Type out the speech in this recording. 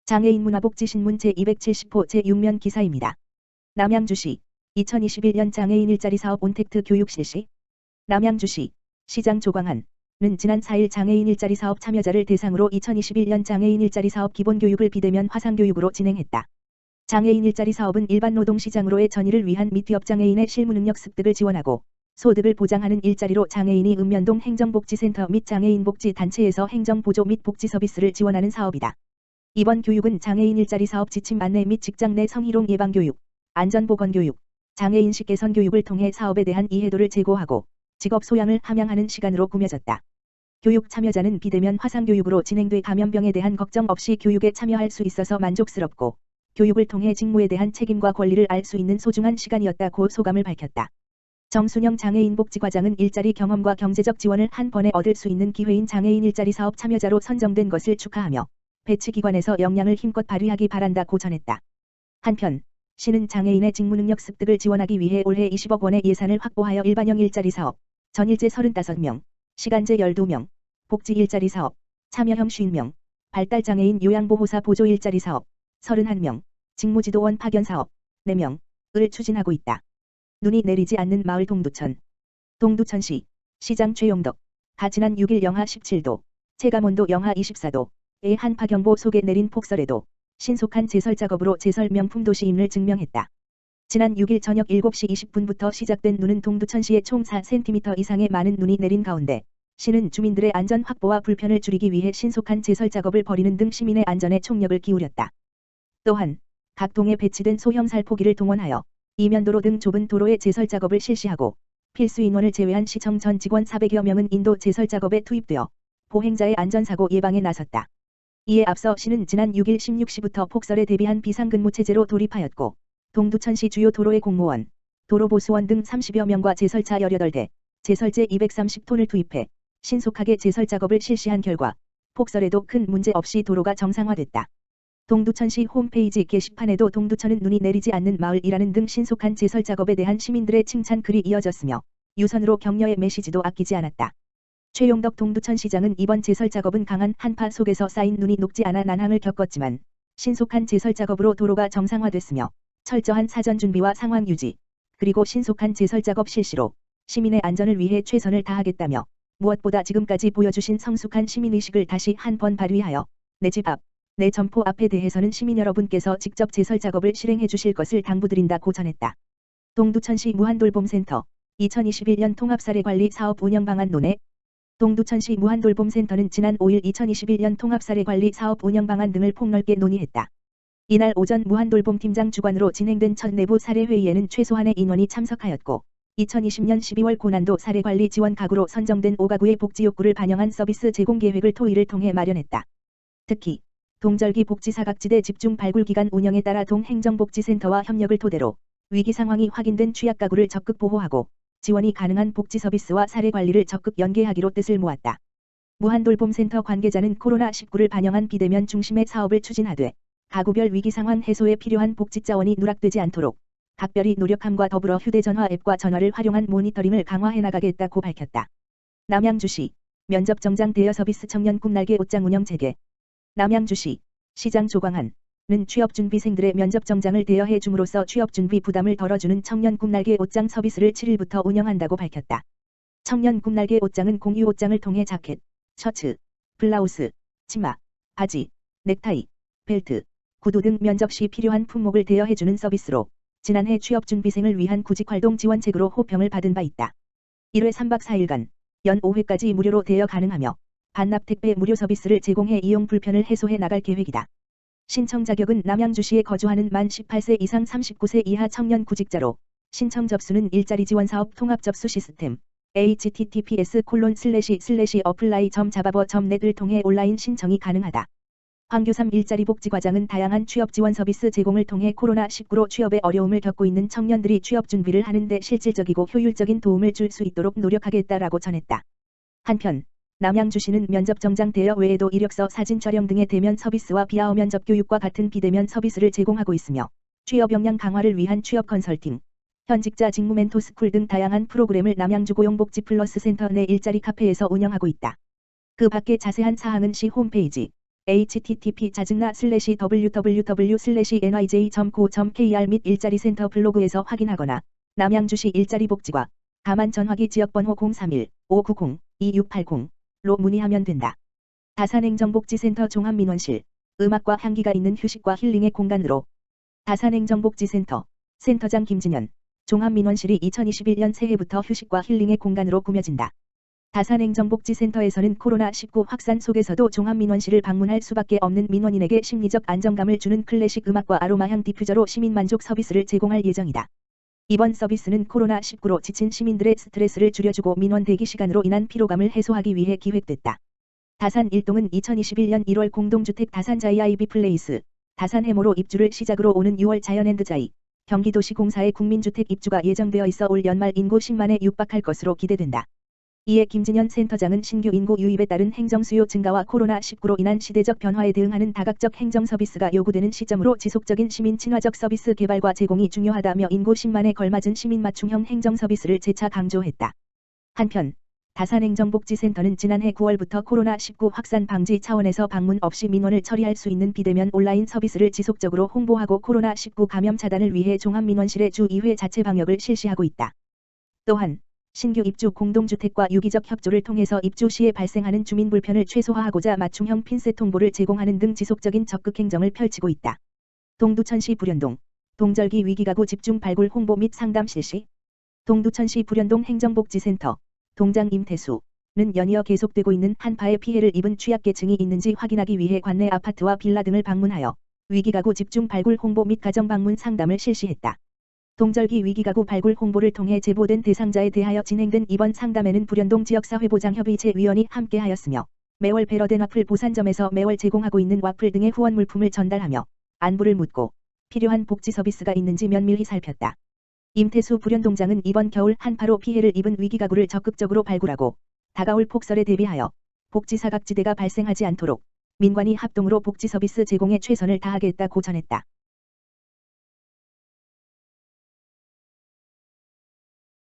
장애인 문화복지신문 제270호 제6면 기사입니다. 남양주시 2021년 장애인 일자리 사업 온택트 교육 실시. 남양주시 시장 조광한은 지난 4일 장애인 일자리 사업 참여자를 대상으로 2021년 장애인 일자리 사업 기본교육을 비대면 화상교육으로 진행했다. 장애인 일자리 사업은 일반 노동시장으로의 전이를 위한 및 취업장애인의 실무능력 습득을 지원하고 소득을 보장하는 일자리로 장애인이 읍면동 행정복지센터 및 장애인복지단체에서 행정보조 및 복지 서비스를 지원하는 사업이다. 이번 교육은 장애인 일자리 사업 지침 안내 및 직장 내 성희롱 예방교육, 안전보건교육, 장애인식 개선 교육을 통해 사업에 대한 이해도를 제고하고 직업 소양을 함양하는 시간으로 꾸며졌다. 교육 참여자는 비대면 화상교육으로 진행돼 감염병에 대한 걱정 없이 교육에 참여할 수 있어서 만족스럽고 교육을 통해 직무에 대한 책임과 권리를 알 수 있는 소중한 시간이었다고 소감을 밝혔다. 정순영 장애인복지과장은 일자리 경험과 경제적 지원을 한 번에 얻을 수 있는 기회인 장애인 일자리 사업 참여자로 선정된 것을 축하하며 배치기관에서 역량을 힘껏 발휘하기 바란다고 전했다. 한편 시는 장애인의 직무능력 습득을 지원하기 위해 올해 20억 원의 예산을 확보하여 일반형 일자리 사업, 전일제 35명, 시간제 12명, 복지 일자리 사업, 참여형 50명, 발달장애인 요양보호사 보조 일자리 사업, 31명, 직무지도원 파견 사업, 4명을 추진하고 있다. 눈이 내리지 않는 마을 동두천. 동두천시 시장 최용덕. 지난 6일 영하 17도, 체감온도 영하 24도, 의 한파경보 속에 내린 폭설에도 신속한 제설 작업으로 제설 명품 도시임을 증명했다. 지난 6일 저녁 7시 20분부터 시작된 눈은 동두천시에 총 4cm 이상의 많은 눈이 내린 가운데 시는 주민들의 안전 확보와 불편을 줄이기 위해 신속한 제설 작업을 벌이는 등 시민의 안전에 총력을 기울였다. 또한 각 동에 배치된 소형 살포기를 동원하여 이면도로 등 좁은 도로의 제설 작업을 실시하고 필수 인원을 제외한 시청 전 직원 400여 명은 인도 제설 작업에 투입되어 보행자의 안전사고 예방에 나섰다. 이에 앞서 시는 지난 6일 16시부터 폭설에 대비한 비상근무체제로 돌입하였고 동두천시 주요 도로의 공무원, 도로보수원 등 30여 명과 제설차 18대, 제설제 230톤을 투입해 신속하게 제설 작업을 실시한 결과 폭설에도 큰 문제 없이 도로가 정상화됐다. 동두천시 홈페이지 게시판에도 동두천은 눈이 내리지 않는 마을이라는 등 신속한 제설 작업에 대한 시민들의 칭찬 글이 이어졌으며 유선으로 격려의 메시지도 아끼지 않았다. 최용덕 동두천시장은 이번 제설 작업은 강한 한파 속에서 쌓인 눈이 녹지 않아 난항을 겪었지만 신속한 제설 작업으로 도로가 정상화됐으며 철저한 사전 준비와 상황 유지, 그리고 신속한 제설 작업 실시로 시민의 안전을 위해 최선을 다하겠다며 무엇보다 지금까지 보여주신 성숙한 시민의식을 다시 한 번 발휘하여 내 집 앞, 내 점포 앞에 대해서는 시민 여러분께서 직접 제설 작업을 실행해 주실 것을 당부드린다고 전했다. 동두천시 무한돌봄센터 2021년 통합사례관리 사업 운영 방안 논의. 동두천시 무한돌봄센터는 지난 5일 2021년 통합사례관리 사업 운영 방안 등을 폭넓게 논의했다. 이날 오전 무한돌봄팀장 주관으로 진행된 첫 내부 사례회의에는 최소한의 인원이 참석하였고 2020년 12월 고난도 사례관리 지원 가구로 선정된 5가구의 복지 욕구를 반영한 서비스 제공 계획을 토의를 통해 마련했다. 특히 동절기 복지사각지대 집중 발굴기간 운영에 따라 동행정복지센터와 협력을 토대로 위기 상황이 확인된 취약 가구를 적극 보호하고 지원이 가능한 복지 서비스와 사례 관리를 적극 연계하기로 뜻을 모았다. 무한돌봄센터 관계자는 코로나19를 반영한 비대면 중심의 사업을 추진하되 가구별 위기 상황 해소에 필요한 복지 자원이 누락되지 않도록 각별히 노력함과 더불어 휴대전화 앱과 전화를 활용한 모니터링을 강화해 나가겠다고 밝혔다. 남양주시 면접정장 대여 서비스 청년 꿈날개 옷장 운영 재개. 남양주시 시장 조광한은 취업준비생들의 면접정장을 대여해 줌으로써 취업준비 부담을 덜어주는 청년 꿈날개 옷장 서비스를 7일부터 운영한다고 밝혔다. 청년 꿈날개 옷장은 공유 옷장을 통해 자켓, 셔츠, 블라우스, 치마, 바지, 넥타이, 벨트, 구두 등 면접 시 필요한 품목을 대여해주는 서비스로 지난해 취업준비생을 위한 구직활동 지원책으로 호평을 받은 바 있다. 1회 3박 4일간 연 5회까지 무료로 대여 가능하며 반납 택배 무료 서비스를 제공해 이용 불편을 해소해 나갈 계획이다. 신청 자격은 남양주시에 거주하는 만 18세 이상 39세 이하 청년 구직자로 신청 접수는 일자리 지원 사업 통합 접수 시스템 https://apply.jababo.net을 통해 온라인 신청이 가능하다. 황교삼 일자리복지과장은 다양한 취업 지원 서비스 제공을 통해 코로나19로 취업에 어려움을 겪고 있는 청년들이 취업 준비를 하는 데 실질적이고 효율적인 도움을 줄 수 있도록 노력하겠다라고 전했다. 한편 남양주시는 면접정장 대여 외에도 이력서 사진 촬영 등의 대면 서비스와 비하어 면접 교육과 같은 비대면 서비스를 제공하고 있으며 취업 역량 강화를 위한 취업 컨설팅, 현직자 직무 멘토 스쿨 등 다양한 프로그램을 남양주 고용복지 플러스 센터 내 일자리 카페에서 운영하고 있다. 그 밖에 자세한 사항은 시 홈페이지 http www.nyj.co.kr 및 일자리 센터 블로그에서 확인하거나 남양주시 일자리복지과 가만 전화기 지역번호 031-590-2680로 문의하면 된다. 다산행정복지센터 종합민원실, 음악과 향기가 있는 휴식과 힐링의 공간으로 다산행정복지센터, 센터장 김진현, 종합민원실이 2021년 새해부터 휴식과 힐링의 공간으로 꾸며진다. 다산행정복지센터에서는 코로나19 확산 속에서도 종합민원실을 방문할 수밖에 없는 민원인에게 심리적 안정감을 주는 클래식 음악과 아로마향 디퓨저로 시민만족 서비스를 제공할 예정이다. 이번 서비스는 코로나19로 지친 시민들의 스트레스를 줄여주고 민원 대기 시간으로 인한 피로감을 해소하기 위해 기획됐다. 다산 1동은 2021년 1월 공동주택 다산 자이아이비 플레이스, 다산 해모로 입주를 시작으로 오는 6월 자연앤드자이, 경기도시공사의 국민주택 입주가 예정되어 있어 올 연말 인구 10만에 육박할 것으로 기대된다. 이에 김진현 센터장은 신규 인구 유입에 따른 행정수요 증가와 코로나19로 인한 시대적 변화에 대응하는 다각적 행정 서비스가 요구되는 시점으로 지속적인 시민 친화적 서비스 개발과 제공이 중요하다며 인구 10만에 걸맞은 시민 맞춤형 행정 서비스를 재차 강조했다. 한편 다산행정복지센터는 지난해 9월부터 코로나19 확산 방지 차원에서 방문 없이 민원을 처리할 수 있는 비대면 온라인 서비스를 지속적으로 홍보하고 코로나19 감염 차단을 위해 종합민원실의 주 2회 자체 방역을 실시하고 있다. 또한 신규 입주 공동주택과 유기적 협조를 통해서 입주 시에 발생하는 주민 불편을 최소화하고자 맞춤형 핀셋 홍보를 제공하는 등 지속적인 적극 행정을 펼치고 있다. 동두천시 불현동, 동절기 위기가구 집중 발굴 홍보 및 상담 실시. 동두천시 불현동 행정복지센터, 동장 임태수는 연이어 계속되고 있는 한파에 피해를 입은 취약계층이 있는지 확인하기 위해 관내 아파트와 빌라 등을 방문하여 위기가구 집중 발굴 홍보 및 가정방문 상담을 실시했다. 동절기 위기가구 발굴 홍보를 통해 제보된 대상자에 대하여 진행된 이번 상담에는 불현동 지역사회보장협의체 위원이 함께하였으며 매월 배러된 와플 보산점에서 매월 제공하고 있는 와플 등의 후원 물품을 전달하며 안부를 묻고 필요한 복지 서비스가 있는지 면밀히 살폈다. 임태수 불현동장은 이번 겨울 한파로 피해를 입은 위기가구를 적극적으로 발굴하고 다가올 폭설에 대비하여 복지 사각지대가 발생하지 않도록 민관이 합동으로 복지 서비스 제공에 최선을 다하겠다고 전했다.